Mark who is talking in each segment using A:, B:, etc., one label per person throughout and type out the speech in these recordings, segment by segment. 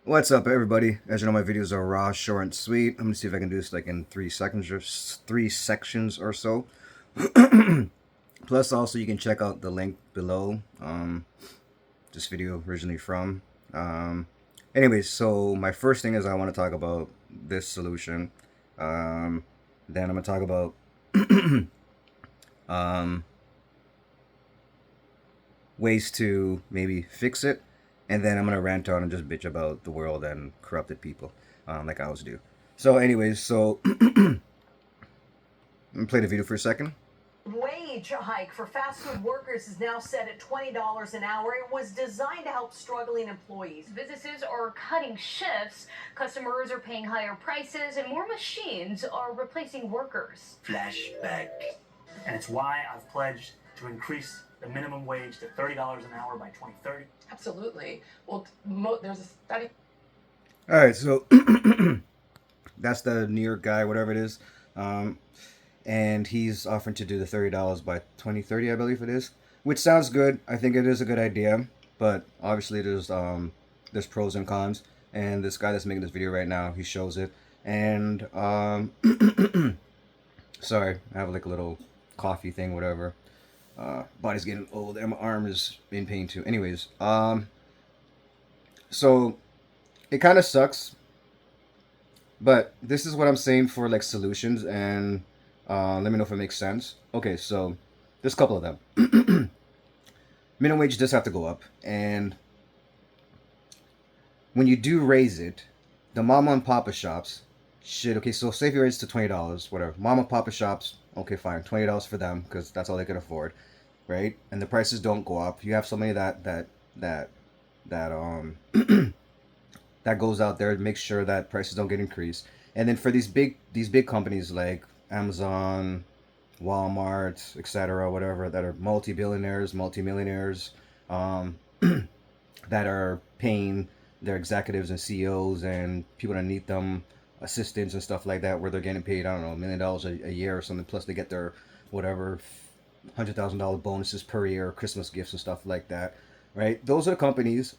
A: What's up, everybody? As you know, my videos are raw, short, and sweet. I'm gonna see if I can do this like in 3 seconds or 3 sections or so. Plus, also you can check out the link below. This video originally from. Anyways, so my first thing is I want to talk about this solution. Then I'm gonna talk about um, ways to maybe fix it, and then I'm gonna rant on and just bitch about the world and corrupted people, like I always do. So, anyways, so I'm gonna play the video for a second.
B: Wage hike for fast food workers is now set at $20 an hour. It was designed to help struggling employees.
C: Businesses are cutting shifts, customers are paying higher prices, and more machines are replacing workers.
D: Flashback. And it's why I've pledged to increase the minimum wage to $30 an hour by 2030.
E: Absolutely. Well, there's a study.
A: All right, so that's the New York guy, whatever it is, and he's offering to do the $30 by 2030, I believe it is, which sounds good. I think it is a good idea, but obviously there's pros and cons. And this guy that's making this video right now, he shows it. And sorry, I have like a little coffee thing, whatever. Body's getting old and my arm is in pain too. Anyways, so it kind of sucks, but this is what I'm saying for like solutions, and let me know if it makes sense. Okay, so there's a couple of them. Minimum wage does have to go up, and when you do raise it, the mama and papa shops should, okay, so say if you raise it to $20, whatever, mama and papa shops, okay, fine, $20 for them because that's all they can afford, right? And the prices don't go up. You have somebody that that goes out there to make sure that prices don't get increased. And then for these big companies like Amazon, Walmart, etc., whatever, that are multi-billionaires, multi-millionaires, that are paying their executives and CEOs and people underneath them, assistants and stuff like that, where they're getting paid, I don't know, $1 million a year or something, plus they get their whatever $100,000 bonuses per year, Christmas gifts and stuff like that, right? Those are the companies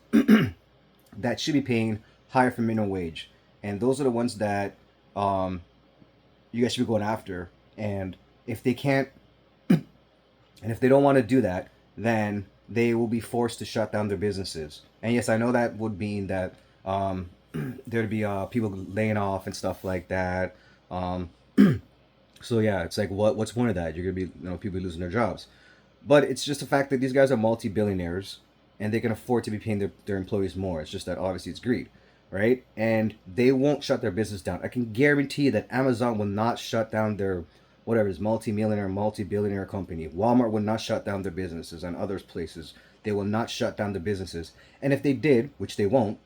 A: that should be paying higher for minimum wage, and those are the ones that you guys should be going after. And if they can't, and if they don't want to do that, then they will be forced to shut down their businesses. And yes, I know that would mean that there'd be people laying off and stuff like that. So yeah, it's like what's one of that? You're gonna be, people losing their jobs. But it's just the fact that these guys are multi-billionaires and they can afford to be paying their employees more. It's just that obviously it's greed, right? And they won't shut their business down. I can guarantee you that Amazon will not shut down their whatever is multi-millionaire, multi-billionaire company. Walmart will not shut down their businesses, and other places. They will not shut down their businesses. And if they did, which they won't,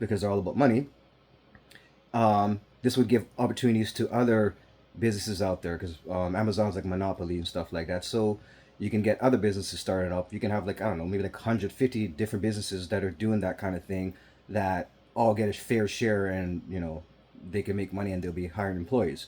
A: because they're all about money, this would give opportunities to other businesses out there, because Amazon's like monopoly and stuff like that. So you can get other businesses started up. You can have like, I don't know, maybe like 150 different businesses that are doing that kind of thing, that all get a fair share, and they can make money and they'll be hiring employees.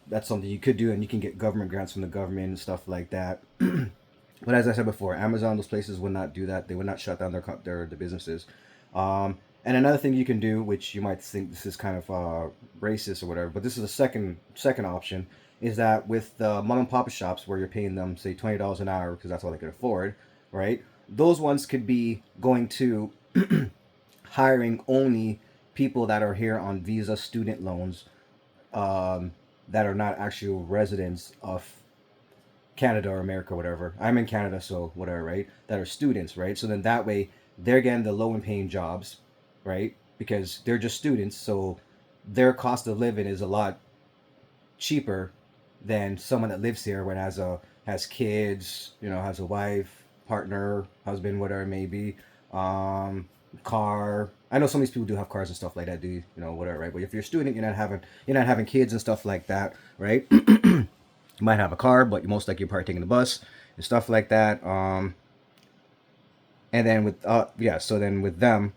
A: That's something you could do, and you can get government grants from the government and stuff like that. But as I said before, Amazon, those places would not do that. They would not shut down their businesses. And another thing you can do, which you might think this is kind of racist or whatever, but this is a second option, is that with the mom and pop shops where you're paying them, say, $20 an hour because that's all they can afford, right? Those ones could be going to hiring only people that are here on visa student loans, that are not actual residents of Canada or America or whatever. I'm in Canada, so whatever, right? That are students, right? So then that way they're getting the low and paying jobs, right? Because they're just students, so their cost of living is a lot cheaper than someone that lives here when has kids, has a wife, partner, husband, whatever it may be, car. I know some of these people do have cars and stuff like that, whatever, right? But if you're a student, you're not having kids and stuff like that, right? You might have a car, but most likely you're probably taking the bus and stuff like that. And then with them,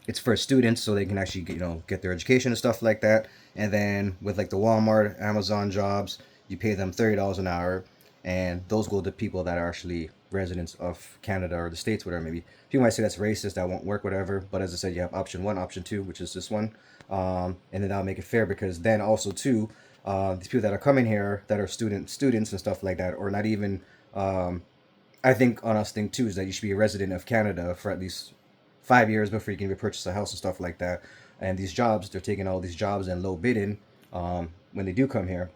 A: it's for students, so they can actually get their education and stuff like that. And then with like the Walmart, Amazon jobs, you pay them $30 an hour, and those go to people that are actually residents of Canada or the States, whatever maybe. People might say that's racist, that won't work, whatever. But as I said, you have option one, option two, which is this one, and then that'll make it fair because then also too, these people that are coming here that are students and stuff like that, or not even. I think on us thing too is that you should be a resident of Canada for at least 5 years before you can even purchase a house and stuff like that. And these jobs, they're taking all these jobs and low bidding when they do come here.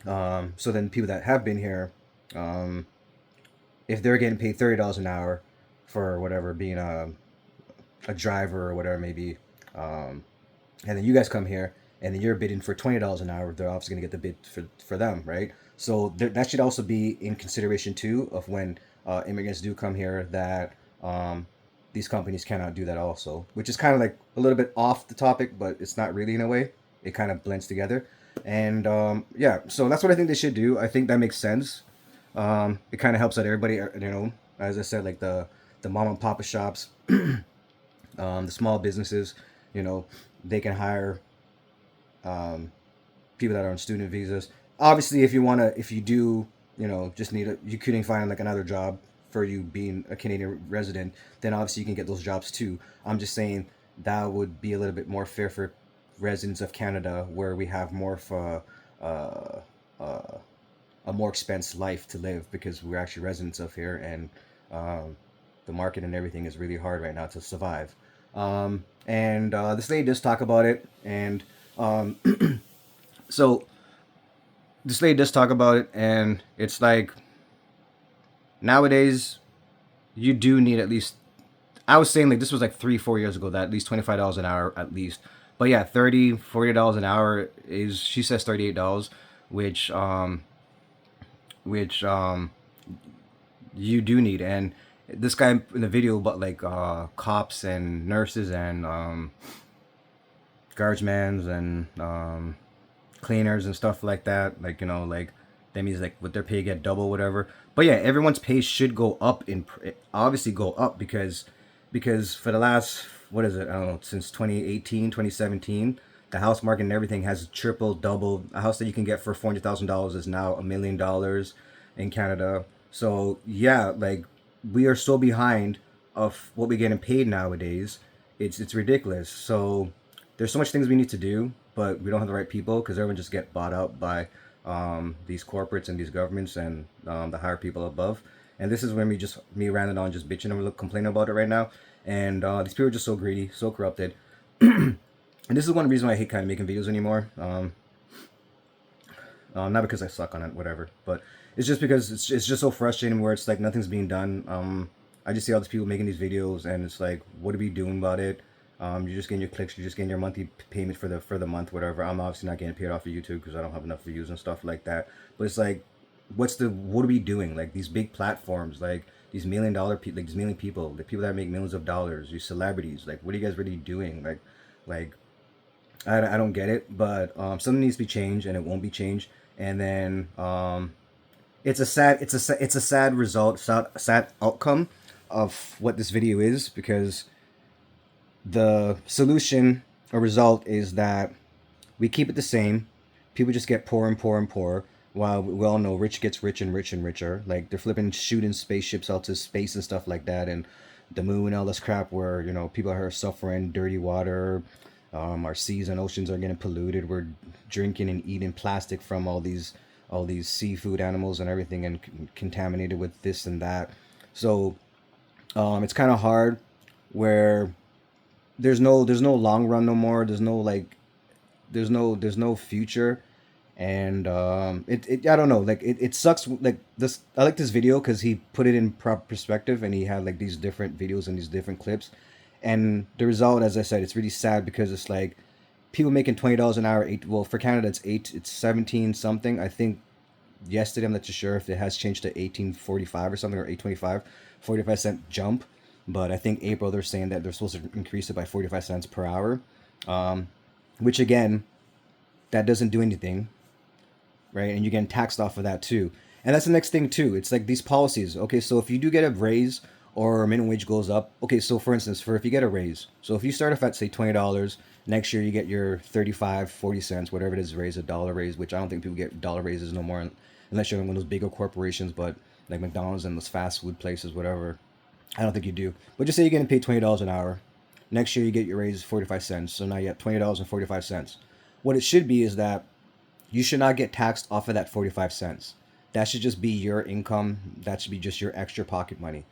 A: So then people that have been here, if they're getting paid $30 an hour for whatever being a driver or whatever maybe, and then you guys come here and then you're bidding for $20 an hour, they're obviously going to get the bid for them, right? So that should also be in consideration too of when immigrants do come here, that these companies cannot do that also, which is kind of like a little bit off the topic, but it's not really in a way. It kind of blends together. And yeah, so that's what I think they should do. I think that makes sense. It kind of helps out everybody, as I said, like the mom and papa shops, the small businesses, they can hire people that are on student visas. Obviously, if you do, just you couldn't find like another job for you being a Canadian resident, then obviously you can get those jobs too. I'm just saying that would be a little bit more fair for residents of Canada, where we have more of a more expensive life to live because we're actually residents of here, and the market and everything is really hard right now to survive. And this lady does talk about it, and so this lady does talk about it, and it's like nowadays you do need at least, I was saying like this was like 3-4 years ago, that at least $25 an hour at least. But yeah, $30-$40 an hour is, she says $38, which you do need. And this guy in the video about like cops and nurses and guardsmen and cleaners and stuff like that, like like that means like with their pay get double, whatever. But yeah, everyone's pay should go up, obviously go up, because for the last, what is it, I don't know, since 2018 2017, the house market and everything has tripled, doubled. A house that you can get for $400,000 is now $1 million in Canada. So yeah, like we are so behind of what we're getting paid nowadays. It's ridiculous. So there's so much things we need to do, but we don't have the right people because everyone just get bought out by these corporates and these governments and the higher people above. And this is when me ranting on, just bitching and complaining about it right now. And these people are just so greedy, so corrupted. And this is one reason why I hate kind of making videos anymore. Not because I suck on it, whatever, but it's just because it's just so frustrating where it's like nothing's being done. I just see all these people making these videos, and it's like, what are we doing about it? You're just getting your clicks, you're just getting your monthly payment for the month, whatever. I'm obviously not getting paid off of YouTube because I don't have enough views and stuff like that. But it's like, what are we doing? Like these big platforms, like these $1 million people, like these million people, the people that make millions of dollars, these celebrities, like what are you guys really doing? Like I don't get it, but something needs to be changed, and it won't be changed. And then it's a sad result, sad outcome of what this video is, because the solution or result is that we keep it the same. People just get poorer and poorer and poorer, while we all know rich gets rich and rich and richer. Like they're flipping shooting spaceships out to space and stuff like that, and the moon and all this crap, where people are suffering dirty water. Our seas and oceans are getting polluted. We're drinking and eating plastic from all these seafood animals and everything, and contaminated with this and that. So it's kind of hard, where there's no long run no more. There's no future. And I don't know, like it sucks. Like this, I like this video because he put it in proper perspective, and he had like these different videos and these different clips. And the result, as I said, it's really sad, because it's like people making $20 an hour. For Canada, it's 17 something. I think yesterday, I'm not too sure if it has changed to 18.45 or something, or 8.25, 45-cent jump. But I think April, they're saying that they're supposed to increase it by 45 cents per hour, which again, that doesn't do anything, right? And you're getting taxed off of that too. And that's the next thing too. It's like these policies. Okay, so if you do get a raise, or minimum wage goes up. Okay, so for instance, if you get a raise, so if you start off at say $20, next year you get your 35-40 cents, whatever it is, raise, $1 raise, which I don't think people get dollar raises no more, unless you're in one of those bigger corporations. But like McDonald's and those fast food places, whatever. I don't think you do. But just say you're getting paid $20 an hour. Next year you get your raise 45 cents. So now you have $20.45. What it should be is that you should not get taxed off of that 45 cents. That should just be your income. That should be just your extra pocket money.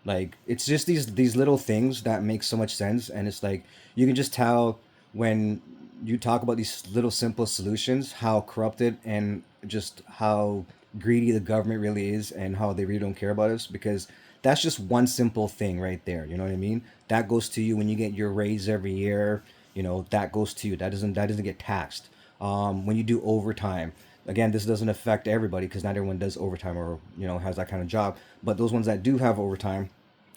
A: Like, it's just these little things that make so much sense, and it's like you can just tell when you talk about these little simple solutions how corrupted and just how greedy the government really is, and how they really don't care about us, because that's just one simple thing right there. You know what I mean? That goes to you when you get your raise every year. You know, that goes to you. That doesn't get taxed. When you do overtime, again, this doesn't affect everybody because not everyone does overtime or has that kind of job. But those ones that do have overtime,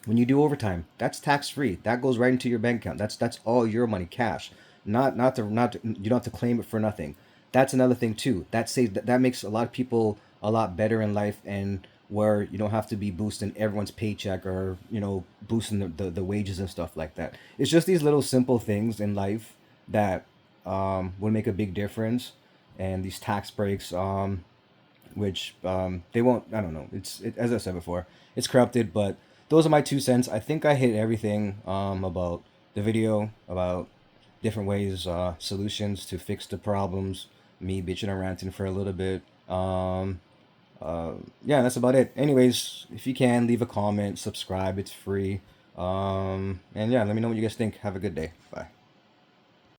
A: when you do overtime, that's tax free. That goes right into your bank account. That's all your money, cash. You don't have to claim it for nothing. That's another thing too. That makes a lot of people a lot better in life, and where you don't have to be boosting everyone's paycheck or boosting the wages and stuff like that. It's just these little simple things in life that would make a big difference. And these tax breaks, which they won't. I don't know. As I said before, it's corrupted. But those are my 2 cents. I think I hit everything about the video, about different ways, solutions to fix the problems. Me bitching and ranting for a little bit. Yeah, that's about it. Anyways, if you can, leave a comment, subscribe. It's free. And yeah, let me know what you guys think. Have a good day. Bye.